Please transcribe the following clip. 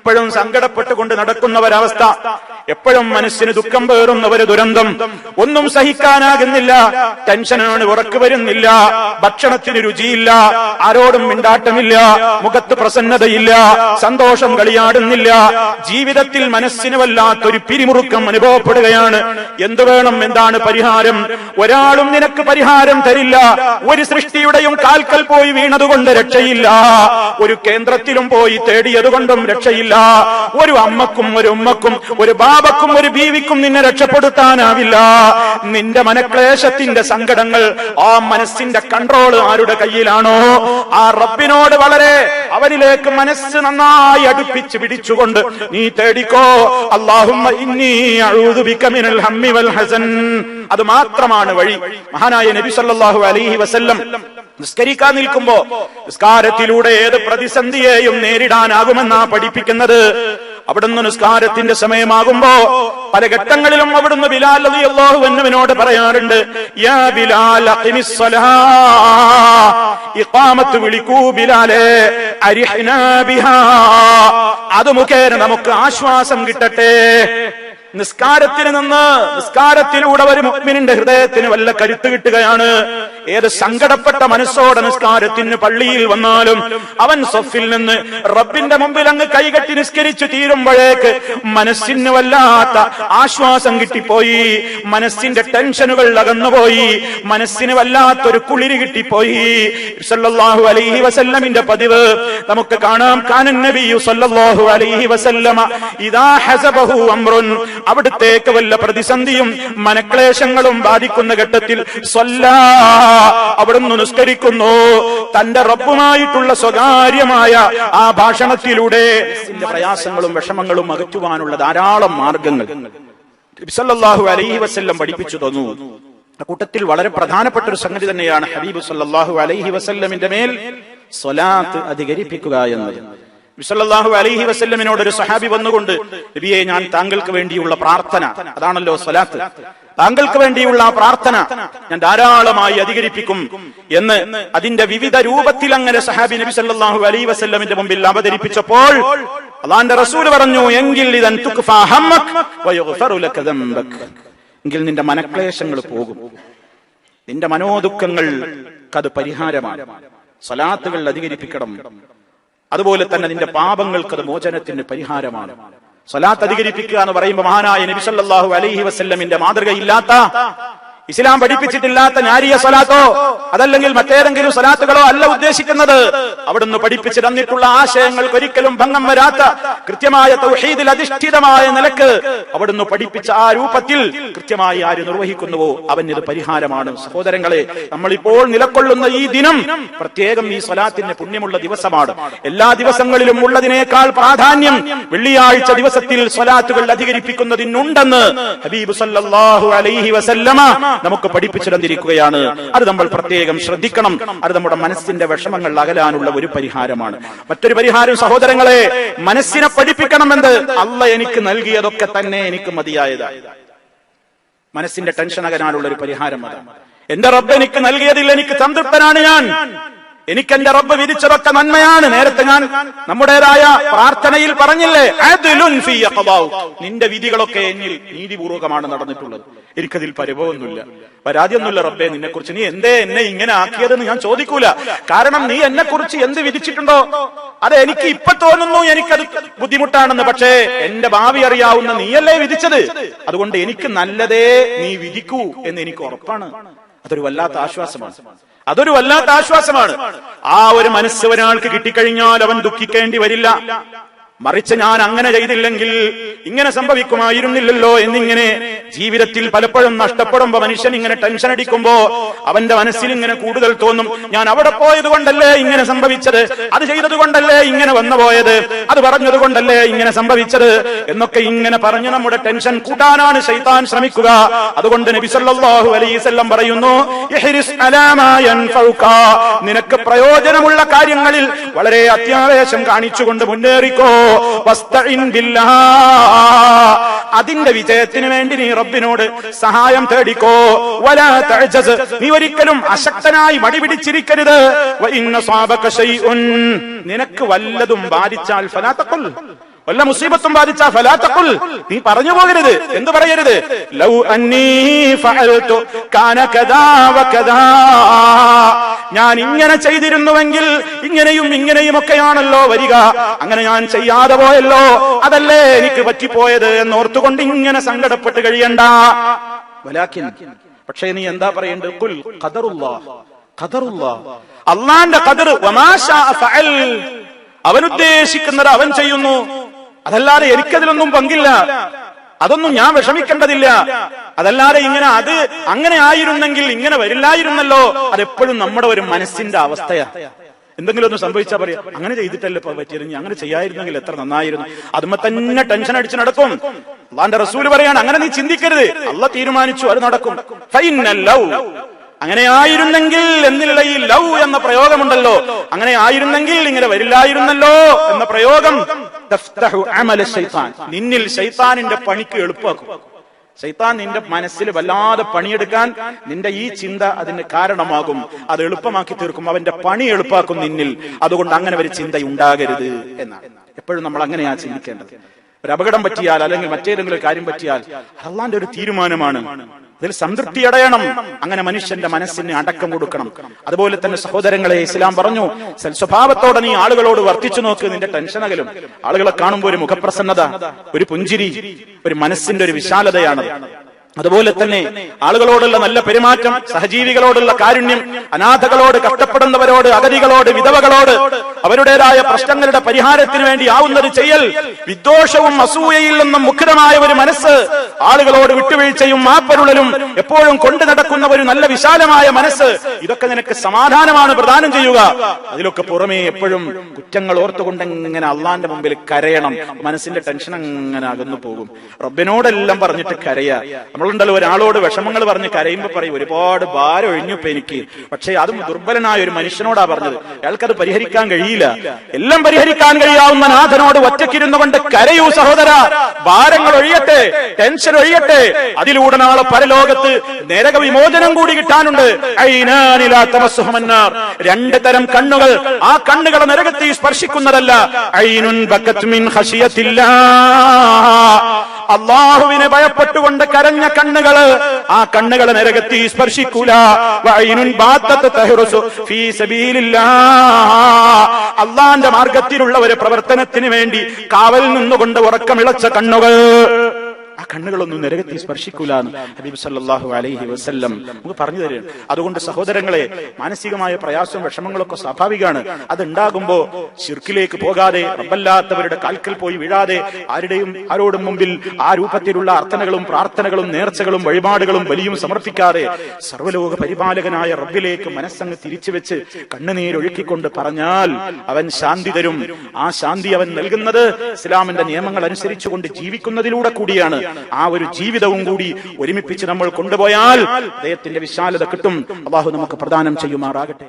എപ്പോഴും സങ്കടപ്പെട്ടുകൊണ്ട് നടക്കുന്ന ഒരവസ്ഥ, എപ്പോഴും മനസ്സിന് ദുഃഖം പേറുന്ന ഒരു ദുരന്തം, ഒന്നും സഹിക്കാനാകുന്നില്ല, ടെൻഷനാണ്, ഉറക്ക് വരുന്നില്ല, ഭക്ഷണത്തിന് രുചിയില്ല, ആരോടും മിണ്ടാട്ടമില്ല, മുഖത്ത് പ്രസന്നതയില്ല, സന്തോഷം കളിയാടുന്നില്ല, ജീവിതത്തിൽ മനസ്സിന് വല്ലാത്തൊരു പിരിമുറുക്കം അനുഭവപ്പെടുകയാണ്. എന്തു വേണം, എന്താണ് പരിഹാരം? ഒരാളും നിനക്ക് പരിഹാരം തരില്ല. ഒരു സൃഷ്ടിയുടെയും കാൽക്കൽ പോയി വീണതുകൊണ്ട് രക്ഷയില്ല, ഒരു കേന്ദ്രത്തിലും പോയി തേടിയതുകൊണ്ടും രക്ഷയില്ല. ഒരു അമ്മക്കും ഒരു ഉമ്മക്കും ഒരു ബാബക്കും ഒരു ബീവിക്കും നിന്നെ രക്ഷപ്പെടുത്താനാവില്ല. നിന്റെ മനക്ലേശത്തിന്റെ സങ്കടങ്ങൾ, ആ മനസ്സിന്റെ കൺട്രോൾ ആരുടെ കയ്യിലാണോ ആ റബ്ബിനോട് വളരെ അവനിലേക്ക് മനസ്സ് നന്നായി അടുപ്പിച്ച് പിടിച്ചുകൊണ്ട് നീ തേടിക്കോ. അല്ലാഹുമ്മ ഇന്നി അഊദു ബിക മിനൽ ഹമ്മി വൽ ഹസൻ. അത് മാത്രമാണ് വഴി. മഹാനായ നബി സല്ലല്ലാഹു അലൈഹി വസല്ലം നിസ്കരിക്കാൻ നിൽക്കുമ്പോ നിസ്കാരത്തിലൂടെ ഏത് പ്രതിസന്ധിയെയും നേരിടാനാകുമെന്നാ പഠിപ്പിക്കുന്നത്. അവിടുന്ന് നിസ്കാരത്തിന്റെ സമയമാകുമ്പോ പല ഘട്ടങ്ങളിലും അവിടുന്ന് ബിലാൽ റളിയല്ലാഹു അൻഹുവിനോട് പറയാറുണ്ട്, യാ ബിലാൽ അഖിമിസ് സ്വലാ, ഇഖാമത്ത് വിളിക്കൂ ബിലാലേ, അരിഹ്നാ ബിഹാ, അത് മുഖേന നമുക്ക് ആശ്വാസം കിട്ടട്ടെ. നിസ്കാരത്തിന് നിന്ന് നിസ്കാരത്തിലൂടെ ഒരു മുഅ്മിനിന്റെ ഹൃദയത്തിന് വല്ല കരുത്ത് കിട്ടുകയാണ്. ഏത് സങ്കടപ്പെട്ട മനസ്സോടെ നിസ്കാരത്തിന് പള്ളിയിൽ വന്നാലും അവൻ സഫിൽ നിന്ന് റബ്ബിന്റെ മുമ്പിൽ അങ്ങ് കൈകെട്ടി നിസ്കരിച്ചു തീരുമ്പോഴേക്ക് മനസ്സിന് വല്ലാത്ത ആശ്വാസം കിട്ടിപ്പോയി, മനസ്സിന്റെ ടെൻഷനുകൾ അകന്നുപോയി, മനസ്സിന് വല്ലാത്തൊരു കുളിര് കിട്ടിപ്പോയി. സല്ലല്ലാഹു അലൈഹി വസല്ലമിന്റെ പതിവ് നമുക്ക് കാണാം. കാനൻ നബിയു സല്ലല്ലാഹു അലൈഹി വസല്ലമ ഇദാ ഹസബഹു അംറുൻ, അവിടുത്തേക്ക് വല്ല പ്രതിസന്ധിയും മനക്ലേശങ്ങളും ബാധിക്കുന്ന ഘട്ടത്തിൽ സ്വല്ലാ, അവിടുന്ന് നിസ്കരിക്കുന്നു. തന്റെ റബ്ബുമായിട്ടുള്ള സ്വകാര്യമായ ആ ഭാഷണത്തിലൂടെ പ്രയാസങ്ങളും വിഷമങ്ങളും അകറ്റുവാനുള്ള ധാരാളം മാർഗങ്ങൾ നബി സല്ലല്ലാഹു അലൈഹി വസല്ലം പഠിപ്പിച്ചു തന്നു. കൂട്ടത്തിൽ വളരെ പ്രധാനപ്പെട്ട ഒരു സംഗതി തന്നെയാണ് ഹബീബ് സല്ലല്ലാഹു അലൈഹി വസല്ലമിന്റെ മേൽ സ്വലാത്ത് അധികരിപ്പിക്കുക എന്നത്. നബി സല്ലല്ലാഹു അലൈഹി വസല്ലമിനോട് ഒരു സഹാബി വന്നുകൊണ്ട്, നബിയെ, ഞാൻ താങ്കൾക്ക് വേണ്ടിയുള്ള പ്രാർത്ഥന, അതാണല്ലോ സ്വലാത്ത്, താങ്കൾക്ക് വേണ്ടിയുള്ള ആ പ്രാർത്ഥന ഞാൻ ധാരാളമായി അധികരിപ്പിക്കും എന്ന് അതിന്റെ വിവിധ രൂപത്തിൽ അങ്ങനെ സഹാബി നബി സല്ലല്ലാഹു അലൈഹി വസല്ലമിന്റെ മുമ്പിൽ അവതരിപ്പിച്ചപ്പോൾ അല്ലാഹുവിന്റെ റസൂൽ പറഞ്ഞു, എങ്കിൽ ഇദൻ തുക്ഫാ ഹമ്മക് വയഗ്ഫറു ലക ദംബക്, എങ്കിൽ നിന്റെ മനക്ലേശങ്ങൾ പോകും, നിന്റെ മനോദുഃഖങ്ങൾക്ക് അത് പരിഹാരമാണ്. സ്വലാത്തുകൾ അധികരിപ്പിക്കണം. അതുപോലെ തന്നെ നിന്റെ പാപങ്ങൾക്ക് അത് മോചനത്തിന് പരിഹാരമാണ്. സ്വലാത്ത് അധികരിപ്പിക്കുക എന്ന് പറയുമ്പോൾ മഹാനായ നബി സല്ലല്ലാഹു അലൈഹി വസല്ലമിന്റെ മാതൃകയില്ലാത്ത, ഇസ്ലാം പഠിപ്പിച്ചിട്ടില്ലാത്ത നാരിയ സ്വലാത്തോ അതല്ലെങ്കിൽ മറ്റേതെങ്കിലും സ്വലാത്തുകളോ അല്ല ഉദ്ദേശിക്കുന്നത്. അവിടുന്ന് പഠിപ്പിച്ചു തന്നിട്ടുള്ള ആശയങ്ങൾക്ക് ഒരിക്കലും ഭംഗം വരാത്ത കൃത്യമായ തൗഹീദിൽ അധിഷ്ഠിതമായ നിലക്ക് അവിടുന്ന് പഠിപ്പിച്ച ആ രൂപത്തിൽ കൃത്യമായി ആര് നിർവഹിക്കുന്നുവോ അവന് പരിഹാരമാണ്. സഹോദരങ്ങളെ, നമ്മളിപ്പോൾ നിലകൊള്ളുന്ന ഈ ദിനം പ്രത്യേകം ഈ സ്വലാത്തിന് പുണ്യമുള്ള ദിവസമാണ്. എല്ലാ ദിവസങ്ങളിലും ഉള്ളതിനേക്കാൾ പ്രാധാന്യം വെള്ളിയാഴ്ച ദിവസത്തിൽ സ്വലാത്തുകൾ അധികരിപ്പിക്കുന്നതിനുണ്ടെന്ന് ഹബീബ് സല്ലല്ലാഹു അലൈഹി വസല്ലമ നമുക്ക് പഠിപ്പിച്ചു തന്നിരിക്കുകയാണ്. അത് നമ്മൾ പ്രത്യേകം ശ്രദ്ധിക്കണം. അത് നമ്മുടെ മനസ്സിന്റെ വിഷമങ്ങൾ അകലാനുള്ള ഒരു പരിഹാരമാണ്. മറ്റൊരു പരിഹാരം സഹോദരങ്ങളെ, മനസ്സിനെ പഠിപ്പിക്കണമെന്ന് അള്ളാഹ് എനിക്ക് നൽകിയതൊക്കെ തന്നെ എനിക്ക് മതിയായതാണ്. മനസ്സിന്റെ ടെൻഷൻ അകലാനുള്ള ഒരു പരിഹാരം അതാണ്. എന്റെ റബ്ബ് എനിക്ക് നൽകിയതിൽ എനിക്ക് സംതൃപ്തനാണ് ഞാൻ. എനിക്ക് എന്റെ റബ്ബ് വിധിച്ചതൊക്കെ നന്മയാണ്. നേരത്തെ ഞാൻ നമ്മുടേതായ പ്രാർത്ഥനയിൽ പറഞ്ഞില്ലേ, അദ്ലുൻ ഫീ ഖദാഉ, നിന്റെ വിധികളൊക്കെ എന്നിൽ നീതിപൂർവകമാണ് നടന്നിട്ടുള്ളത്, എനിക്കതിൽ പരിഭവമൊന്നുമില്ല, പരാതിയൊന്നുമില്ല. റബ്ബേ, നിന്നെ കുറിച്ച് നീ എന്തേ എന്നെ ഇങ്ങനെ ആക്കിയതെന്ന് ഞാൻ ചോദിക്കൂല. കാരണം നീ എന്നെ കുറിച്ച് എന്ത് വിധിച്ചിട്ടുണ്ടോ അത് എനിക്ക് ഇപ്പൊ തോന്നുന്നു എനിക്കത് ബുദ്ധിമുട്ടാണെന്ന്. പക്ഷേ എന്റെ ഭാവി അറിയാവുന്ന നീയല്ലേ വിധിച്ചത്, അതുകൊണ്ട് എനിക്ക് നല്ലതേ നീ വിധിക്കൂ എന്ന് എനിക്ക് ഉറപ്പാണ്. അതൊരു വല്ലാത്ത ആശ്വാസമാണ്. അതൊരു വല്ലാത്ത ആശ്വാസമാണ്. ആ ഒരു മനസ്സ് ഒരാൾക്ക് കിട്ടിക്കഴിഞ്ഞാൽ അവൻ ദുഃഖിക്കേണ്ടി വരില്ല. മറിച്ച് ഞാൻ അങ്ങനെ ചെയ്തില്ലെങ്കിൽ ഇങ്ങനെ സംഭവിക്കുമായിരുന്നില്ലല്ലോ എന്നിങ്ങനെ ജീവിതത്തിൽ പലപ്പോഴും നഷ്ടപ്പെടുമ്പോ മനുഷ്യൻ ഇങ്ങനെ ടെൻഷൻ അടിക്കുമ്പോ അവന്റെ മനസ്സിൽ ഇങ്ങനെ കൂടുതൽ തോന്നും, ഞാൻ അവിടെ പോയത് കൊണ്ടല്ലേ ഇങ്ങനെ സംഭവിച്ചത്, അത് ചെയ്തത് കൊണ്ടല്ലേ ഇങ്ങനെ വന്നു പോയത്, അത് പറഞ്ഞത് കൊണ്ടല്ലേ ഇങ്ങനെ സംഭവിച്ചത് എന്നൊക്കെ ഇങ്ങനെ പറഞ്ഞ് നമ്മുടെ ടെൻഷൻ കൂട്ടാനാണ് ശൈത്താൻ ശ്രമിക്കുക. അതുകൊണ്ട് നബി സല്ലല്ലാഹു അലൈഹി വസല്ലം പറയുന്നു, ഇഹ്രിസ് അലാ മാ യൻഫഉക, നിനക്ക് പ്രയോജനമുള്ള കാര്യങ്ങളിൽ വളരെ അത്യാവേശം കാണിച്ചുകൊണ്ട് മുന്നേറിക്കോ. വസ്തഇൻ ബില്ലാഹ്, അതിന്റെ വിജയത്തിന് വേണ്ടി നീ റബ്ബിനോട് സഹായം തേടിക്കോ. വലാ തഅജസ്, നീ ഒരിക്കലും അശക്തനായി മടി പിടിച്ചിരിക്കരുത്. വഇന്ന സാബക ശൈഉൻ, നിനക്ക് വല്ലതും ബാധിച്ചാൽ ഫലാ തഖുൽ, വല്ല മുസീബത്തും ബാധിച്ചാ ഫലാ തഖുൽ, നീ പറഞ്ഞു പോകരുത്. എന്ത് പറയരുത്? ലൗ അന്നീ ഫഅൽതു കാന കദാ വകദാ, ഞാൻ ഇങ്ങനെ ചെയ്തിരുന്നുവെങ്കിൽ ഇങ്ങനെയും ഇങ്ങനെയും ഒക്കെയാണല്ലോ വരിക, അങ്ങനെ ഞാൻ ചെയ്യാതെ പോയല്ലോ, അതല്ലേ എനിക്ക് പറ്റിപ്പോയത് എന്നോർത്തുകൊണ്ട് ഇങ്ങനെ സങ്കടപ്പെട്ട് കഴിയണ്ട. വലാകിൻ, പക്ഷേ നീ എന്താ പറയേണ്ടത്? ഖുൽ ഖദറുല്ലാഹ്, ഖദറുല്ലാഹ്, അല്ലാഹുവിന്റെ ഖദർ, വമാ ശാഅ ഫഅൽ, അവൻ ഉദ്ദേശിക്കുന്നത് അവൻ ചെയ്യുന്നു, അതല്ലാതെ എനിക്കതിലൊന്നും പങ്കില്ല, അതൊന്നും ഞാൻ വിഷമിക്കേണ്ടതില്ല. അതല്ലാതെ ഇങ്ങനെ അത് അങ്ങനെ ആയിരുന്നെങ്കിൽ ഇങ്ങനെ വരില്ലായിരുന്നല്ലോ, അതെപ്പോഴും നമ്മുടെ ഒരു മനസ്സിന്റെ അവസ്ഥയാ. എന്തെങ്കിലും ഒന്ന് സംഭവിച്ചാൽ പറയാ, അങ്ങനെ ചെയ്തിട്ടല്ലേ ഇപ്പൊ പറ്റിയിരുന്നെങ്കിൽ, അങ്ങനെ ചെയ്യായിരുന്നെങ്കിൽ എത്ര നന്നായിരുന്നു, അതുമ്മ തന്നെ ടെൻഷൻ അടിച്ച് നടക്കും. അല്ലാഹുവിന്റെ റസൂല് പറയാണ്, അങ്ങനെ നീ ചിന്തിക്കരുത്, അല്ലാഹ് തീരുമാനിച്ചു അത് നടക്കും. ഫൈനൽ ലൗ, അങ്ങനെ ആയിരുന്നെങ്കിൽ എന്നുള്ള ഈ ലൗ എന്ന പ്രയോഗമുണ്ടല്ലോ, അങ്ങനെ ആയിരുന്നെങ്കിൽ ഇങ്ങനെ വരില്ലായിരുന്നല്ലോ എന്ന പ്രയോഗം തഫ്തഹു അമല ശൈത്താൻ, നിന്നിൽ ശൈത്താനിന്റെ പണിക്ക് എളുപ്പമാക്കും. ശൈത്താൻ നിന്റെ മനസ്സിൽ വല്ലാതെ പണിയെടുക്കാൻ നിന്റെ ഈ ചിന്ത അതിന് കാരണമാകും, അത് എളുപ്പമാക്കി തീർക്കും, അവന്റെ പണി എളുപ്പാക്കും നിന്നിൽ. അതുകൊണ്ട് അങ്ങനെ ഒരു ചിന്ത ഉണ്ടാകരുത് എന്നാണ്. എപ്പോഴും നമ്മൾ അങ്ങനെയാ ചിന്തിക്കേണ്ടത്. ഒരു അപകടം പറ്റിയാൽ അല്ലെങ്കിൽ മറ്റേതെങ്കിലും കാര്യം പറ്റിയാൽ അല്ലാഹുവിന്റെ ഒരു തീരുമാനമാണ്, അതിൽ സംതൃപ്തി അടയണം. അങ്ങനെ മനുഷ്യന്റെ മനസ്സിന് അടക്കം കൊടുക്കണം. അതുപോലെ തന്നെ സഹോദരങ്ങളെ, ഇസ്ലാം പറഞ്ഞു, സ്വഭാവത്തോടെ നീ ആളുകളോട് വർത്തിച്ചു നോക്ക്, നിന്റെ ടെൻഷൻ അകലും. ആളുകളെ കാണുമ്പോൾ ഒരു മുഖപ്രസന്നത, ഒരു പുഞ്ചിരി, ഒരു മനസ്സിന്റെ ഒരു വിശാലതയാണ്. അതുപോലെ തന്നെ ആളുകളോടുള്ള നല്ല പെരുമാറ്റം, സഹജീവികളോടുള്ള കാരുണ്യം, അനാഥകളോട്, കഷ്ടപ്പെടുന്നവരോട്, അഗതികളോട്, വിധവകളോട് അവരുടേതായ പ്രശ്നങ്ങളുടെ പരിഹാരത്തിന് വേണ്ടി ആവുന്നത് ചെയ്യൽ, വിദ്വേഷവും അസൂയയിൽ നിന്നും മുക്തമായ ഒരു മനസ്സ്, ആളുകളോട് വിട്ടുവീഴ്ചയും മാപ്പരുളലും എപ്പോഴും കൊണ്ടു നടക്കുന്ന ഒരു നല്ല വിശാലമായ മനസ്സ്, ഇതൊക്കെ നിനക്ക് സമാധാനമാണ് പ്രദാനം ചെയ്യുക. അതിലൊക്കെ പുറമേ എപ്പോഴും കുറ്റങ്ങൾ ഓർത്തുകൊണ്ട് ഇങ്ങനെ അള്ളാന്റെ മുമ്പിൽ കരയണം. മനസ്സിന്റെ ടെൻഷൻ അങ്ങനെ അകന്നു പോകും. റബ്ബിനോടെല്ലാം പറഞ്ഞിട്ട് കരയാ. നമ്മളുണ്ടല്ലോ, ഒരാളോട് വിഷമങ്ങൾ പറഞ്ഞ് കരയുമ്പോ പറയും, ഒരുപാട് ഭാരം ഒഴിഞ്ഞപ്പോ എനിക്ക്, പക്ഷേ അതും ദുർബലനായ ഒരു മനുഷ്യനോടാ പറഞ്ഞത്, അയാൾക്കത് പരിഹരിക്കാൻ കഴിയില്ല. എല്ലാം പരിഹരിക്കാൻ കഴിയാവുന്ന നാഥനോട് ഒറ്റയ്ക്കിരുന്നു കൊണ്ട് കരയൂ സഹോദര. ഭാരങ്ങൾ ഒഴിയട്ടെ, ടെൻഷൻ ഒഴിയട്ടെ. അതിലൂടെ നാളെ പരലോകത്ത് നരക വിമോചനം കൂടി കിട്ടാനുണ്ട്. രണ്ട് തരം കണ്ണുകൾ, ആ കണ്ണുകളെ നരകത്തിൽ സ്പർശിക്കുന്നതല്ല. ഐനുൻ ബക്കത്ത് മിൻ ഖശിയത്തില്ലാഹ്, അല്ലാഹുവിനെ ഭയപ്പെട്ടുകൊണ്ട് കരഞ്ഞ കണ്ണുകള്, ആ കണ്ണുകളെ നരകത്തിൽ സ്പർശിക്കൂല. വഅൈനുൻ ബാത്തത്ത് തഹ്റുസു ഫീ സബീലില്ലാഹ്, അല്ലാഹുവിന്റെ മാർഗത്തിലുള്ള ഒരു പ്രവർത്തനത്തിന് വേണ്ടി കാവൽ നിന്നുകൊണ്ട് ഉറക്കമിളച്ച കണ്ണുകൾ, ആ കണ്ണുകളൊന്നും നരകത്തിൽ സ്പർശിക്കൂല എന്ന് ഹബീബ് സല്ലല്ലാഹു അലൈഹി വസല്ലം നമുക്ക് പറഞ്ഞു തരുന്നു. അതുകൊണ്ട് സഹോദരങ്ങളെ, മാനസികമായ പ്രയാസവും വിഷമങ്ങളൊക്കെ സ്വാഭാവികമാണ്. അതുണ്ടാകുമ്പോ ശിർക്കിലേക്ക് പോകാതെ, റബ്ബല്ലാത്തവരുടെ കാൽക്കൽ പോയി വീഴാതെ, ആരോടും മുമ്പിൽ ആ രൂപത്തിലുള്ള അർത്ഥനകളും പ്രാർത്ഥനകളും നേർച്ചകളും വഴിപാടുകളും ബലിയും സമർപ്പിക്കാതെ സർവ്വലോക പരിപാലകനായ റബ്ബിലേക്ക് മനസ്സങ്ങ് തിരിച്ചുവെച്ച് കണ്ണുനീരൊഴുക്കിക്കൊണ്ട് പറഞ്ഞാൽ അവൻ ശാന്തി തരും. ആ ശാന്തി അവൻ നൽകുന്നത് ഇസ്ലാമിന്റെ നിയമങ്ങൾ അനുസരിച്ചുകൊണ്ട് ജീവിക്കുന്നതിലൂടെ കൂടിയാണ്. ആ ഒരു ജീവിതവും കൂടി ഒരുമിപ്പിച്ച് നമ്മൾ കൊണ്ടുപോയാൽ ഹൃദയത്തിന്റെ വിശാലത കിട്ടും. അല്ലാഹു നമുക്ക് പ്രദാനം ചെയ്യുമാറാകട്ടെ.